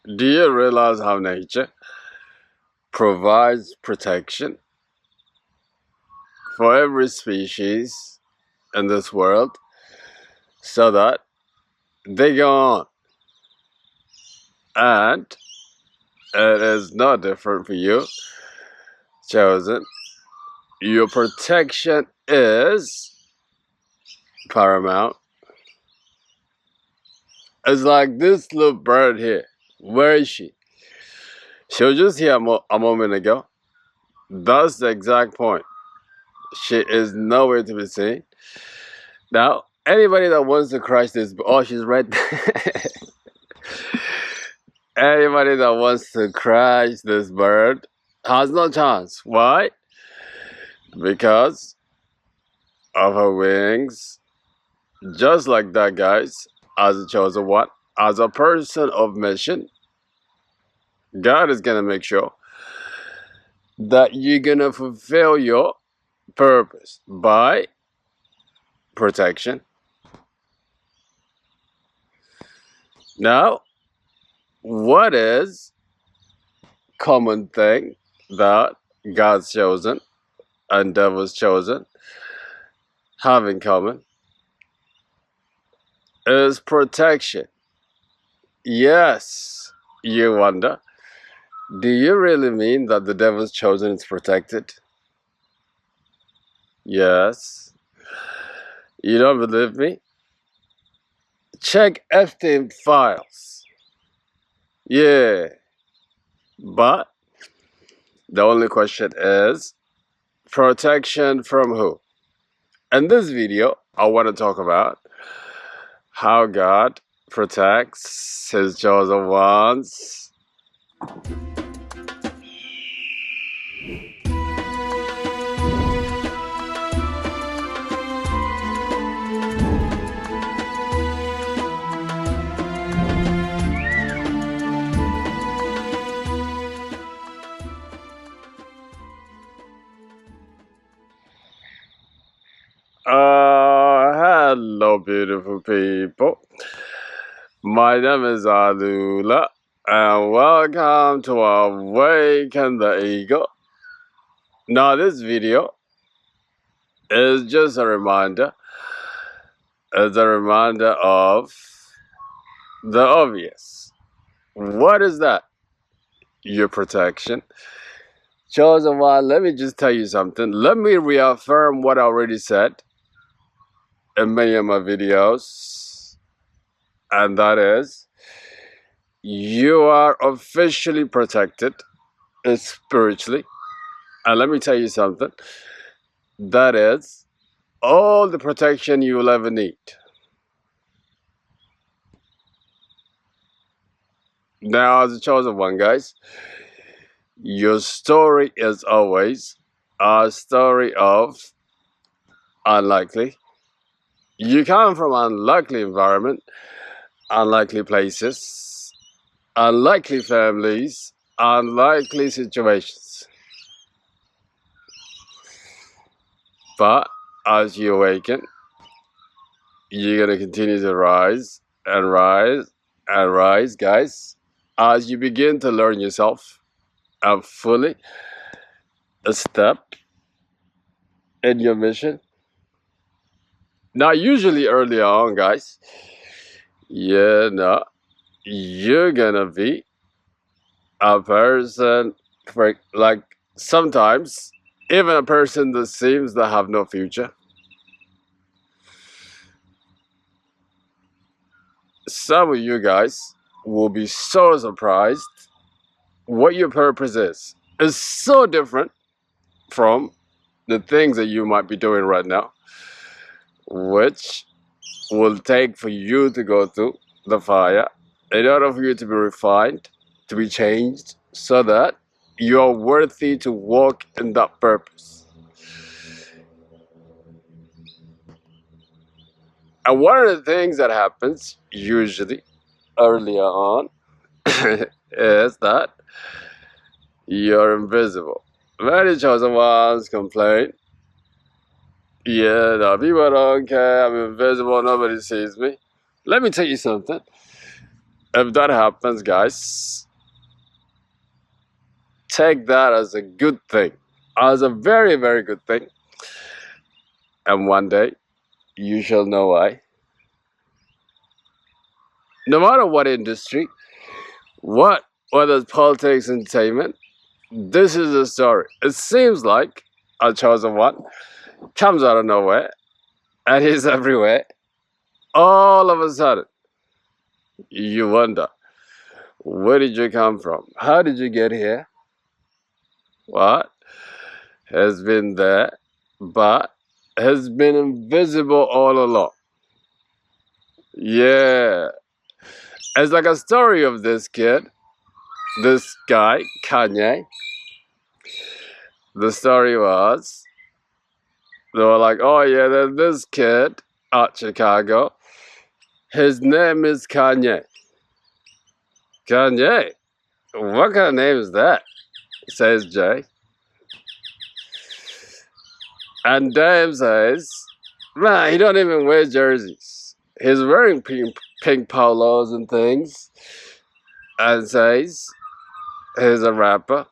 Do you realize how nature provides protection for every species in this world so that they go on? And it is not different for you, chosen. Your protection is paramount. It's like this little bird here. Where is she? She was just here a moment ago. That's the exact point. She is nowhere to be seen. Now, anybody that wants to crush this, oh, she's right there. Anybody that wants to crush this bird has no chance. Why? Because of her wings. Just like that, guys, as a chosen one, as a person of mission, God is going to make sure that you're going to fulfill your purpose by protection. Now, what is common thing that God's chosen and devil's chosen have in common? Is protection. Yes, you wonder, do you really mean that the devil's chosen is protected? Yes. You don't believe me? Check Epstein files. Yeah. But the only question is, protection from who? In this video, I want to talk about how God protects his chosen ones. Hello, beautiful people. My name is Alula, and welcome to Awaken the Eagle. Now, this video is just a reminder. It's a reminder of the obvious. What is that? Your protection. Chosen one, let me just tell you something. Let me reaffirm what I already said in many of my videos. And that is, you are officially protected spiritually. And let me tell you something. That is all the protection you will ever need. Now, as a chosen one, guys, your story is always a story of unlikely. You come from unlikely environment, unlikely places, unlikely families, unlikely situations. But as you awaken, you're going to continue to rise and rise and rise, guys, as you begin to learn yourself and fully step in your mission. Now, usually early on, guys, you're gonna be a person, like sometimes even a person that seems to have no future. Some of you guys will be so surprised what your purpose is. It's so different from the things that you might be doing right now, which will take for you to go through the fire in order for you to be refined, to be changed, so that you are worthy to walk in that purpose. And one of the things that happens usually earlier on is that you're invisible. Many chosen ones complain, yeah, no, people don't care, I'm invisible, nobody sees me. Let me tell you something. If that happens, guys, take that as a good thing, as a very, very good thing. And one day, you shall know why. No matter what industry, whether it's politics, entertainment, this is the story. It seems like a chosen one comes out of nowhere and he's everywhere. All of a sudden, you wonder, where did you come from? How did you get here? What has been there, but has been invisible all along? Yeah. It's like a story of this kid, this guy, Kanye. The story was, they were like, oh yeah, there's this kid at Chicago. His name is Kanye. Kanye? What kind of name is that? Says Jay. And Dave says, man, he don't even wear jerseys. He's wearing pink polos and things. And says, he's a rapper.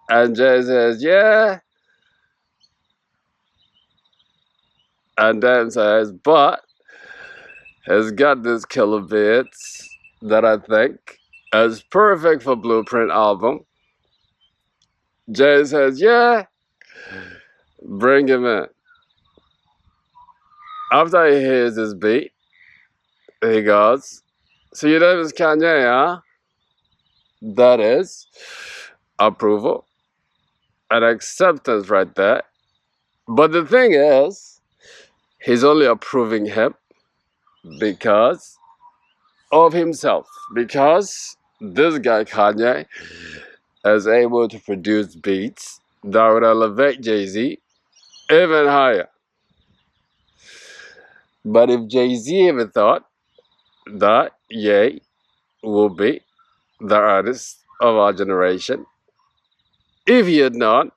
And Jay says, yeah. And Dan says, but has got this killer beats that I think is perfect for Blueprint album. Jay says, yeah, bring him in. After he hears this beat, he goes, so your name is Kanye, huh? That is approval and acceptance right there. But the thing is, he's only approving him because of himself. Because this guy, Kanye, is able to produce beats that would elevate Jay-Z even higher. But if Jay-Z ever thought that Ye will be the artist of our generation, if he had not,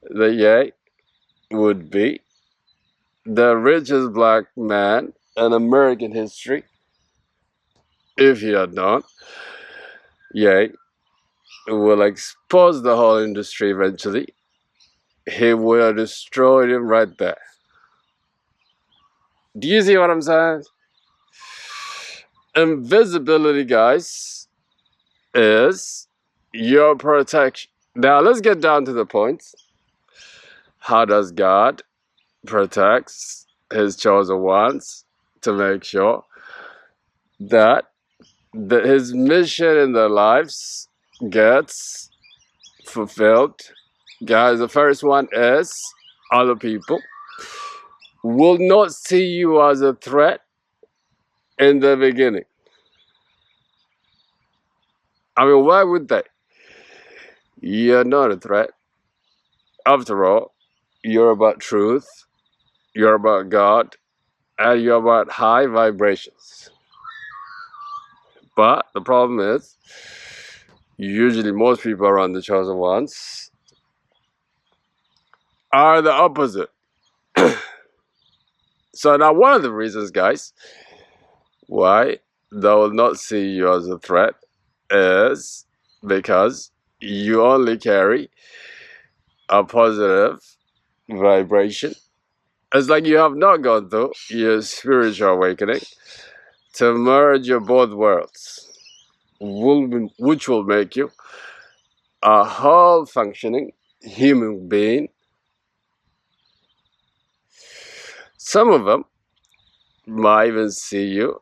that Ye would be the richest black man in American history. If he had not, Ye will expose the whole industry eventually. He would have destroyed him right there. Do you see what I'm saying? Invisibility, guys, is your protection. Now, let's get down to the points. How does God protect his chosen ones to make sure that his mission in their lives gets fulfilled? Guys, the first one is other people will not see you as a threat in the beginning. I mean, why would they? You're not a threat. After all, you're about truth, you're about God, and you're about high vibrations. But the problem is, usually most people around the chosen ones are the opposite. So now one of the reasons, guys, why they will not see you as a threat is because you only carry a positive vibration. It's like you have not gone through your spiritual awakening to merge your both worlds, which will make you a whole functioning human being. Some of them might even see you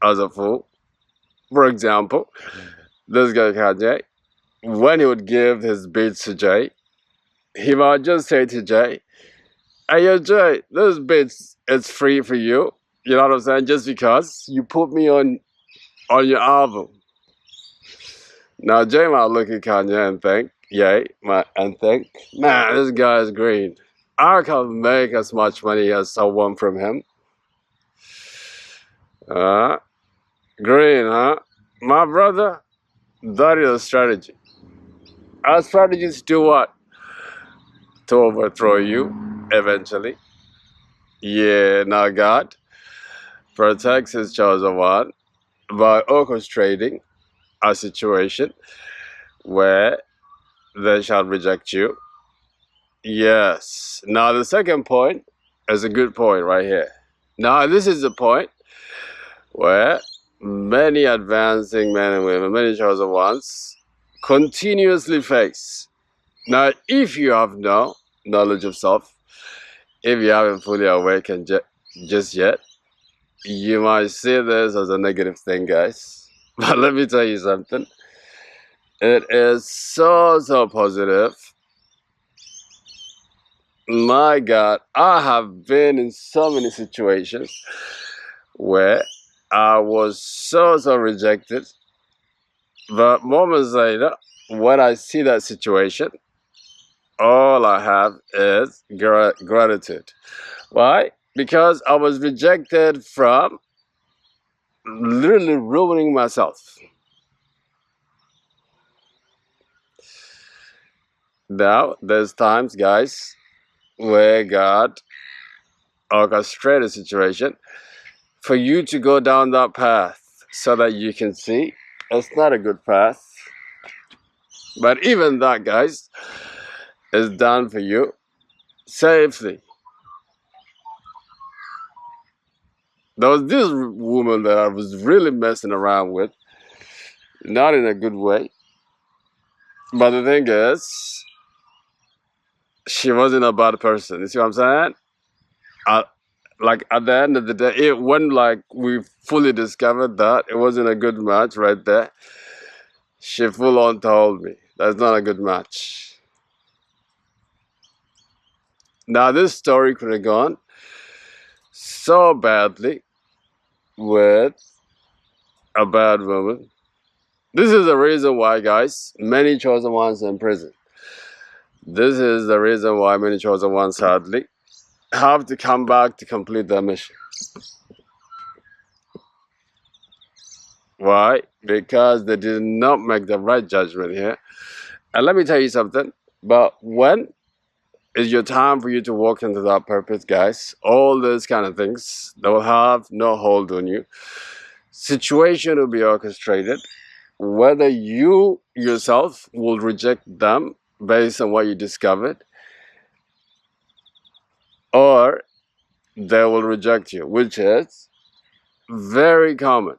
as a fool. For example, this guy Kanye, when he would give his beats to Jay, he might just say to Jay, hey, yo, Jay, this beats, it's free for you. You know what I'm saying? Just because you put me on your album. Now, Jay might look at Kanye and think, man, this guy is green. I can make as much money as someone from him. Green, huh? My brother, that is a strategy. Our strategies do what? To overthrow you, eventually. Yeah, now God, protects his chosen one by orchestrating a situation where they shall reject you. Yes. Now the second point is a good point right here. Now this is the point where many advancing men and women, many chosen ones, continuously face. Now, if you have no knowledge of self, if you haven't fully awakened just yet, you might see this as a negative thing, guys. But let me tell you something. It is so positive. My God, I have been in so many situations where I was so rejected. But moments later, when I see that situation, all I have is gratitude. Why? Because I was rejected from literally ruining myself. Now, there's times, guys, where God orchestrated a situation for you to go down that path so that you can see it's not a good path. But even that, guys, is done for you safely. There was this woman that I was really messing around with, not in a good way. But the thing is, she wasn't a bad person. You see what I'm saying? Like at the end of the day, when like we fully discovered that it wasn't a good match right there, she full on told me that's not a good match. Now this story could have gone so badly with a bad woman. This is the reason why, guys, many chosen ones are in prison. This is the reason why many chosen ones, sadly, have to come back to complete their mission. Why? Because they did not make the right judgment here. And let me tell you something. But when is your time for you to walk into that purpose, guys? All those kind of things, they will have no hold on you. Situation will be orchestrated. Whether you yourself will reject them based on what you discovered, or they will reject you, which is very common.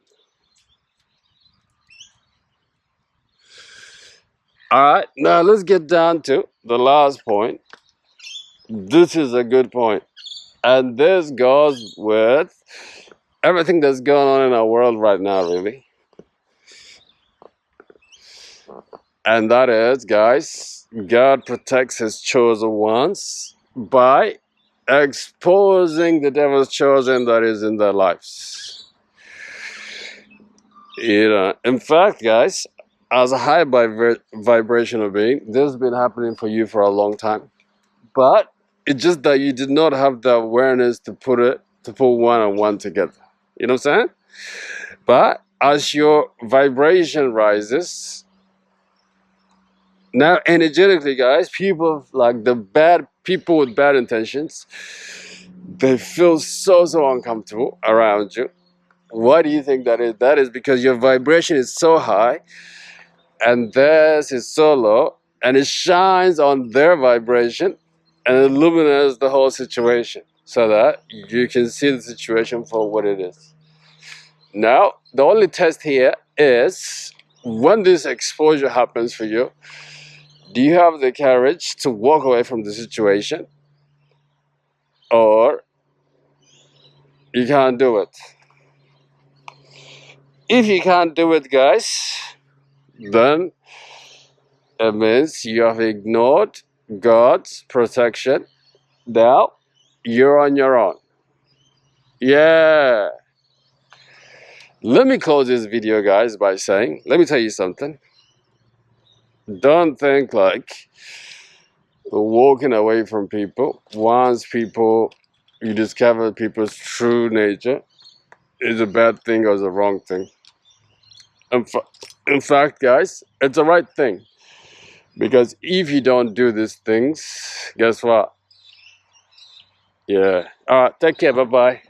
All right, now let's get down to the last point. This is a good point, and this goes with everything that's going on in our world right now, really. And that is, guys, God protects his chosen ones by exposing the devil's chosen that is in their lives. In fact, guys, as a high vibrational being, this has been happening for you for a long time. But it's just that you did not have the awareness to put one and one together. You know what I'm saying? But as your vibration rises, now energetically, guys, people like the bad people with bad intentions, they feel so uncomfortable around you. Why do you think that is? That is because your vibration is so high and theirs is so low, and it shines on their vibration and illuminates the whole situation so that you can see the situation for what it is. Now, the only test here is when this exposure happens for you, do you have the courage to walk away from the situation, or you can't do it? If you can't do it, guys, then it means you have ignored God's protection. Now you're on your own. Yeah. Let me close this video, guys, by saying, let me tell you something. Don't think like walking away from people, once you discover people's true nature, is a bad thing or is a wrong thing. In fact, guys, it's the right thing. Because if you don't do these things, guess what? Yeah. All right, take care. Bye-bye.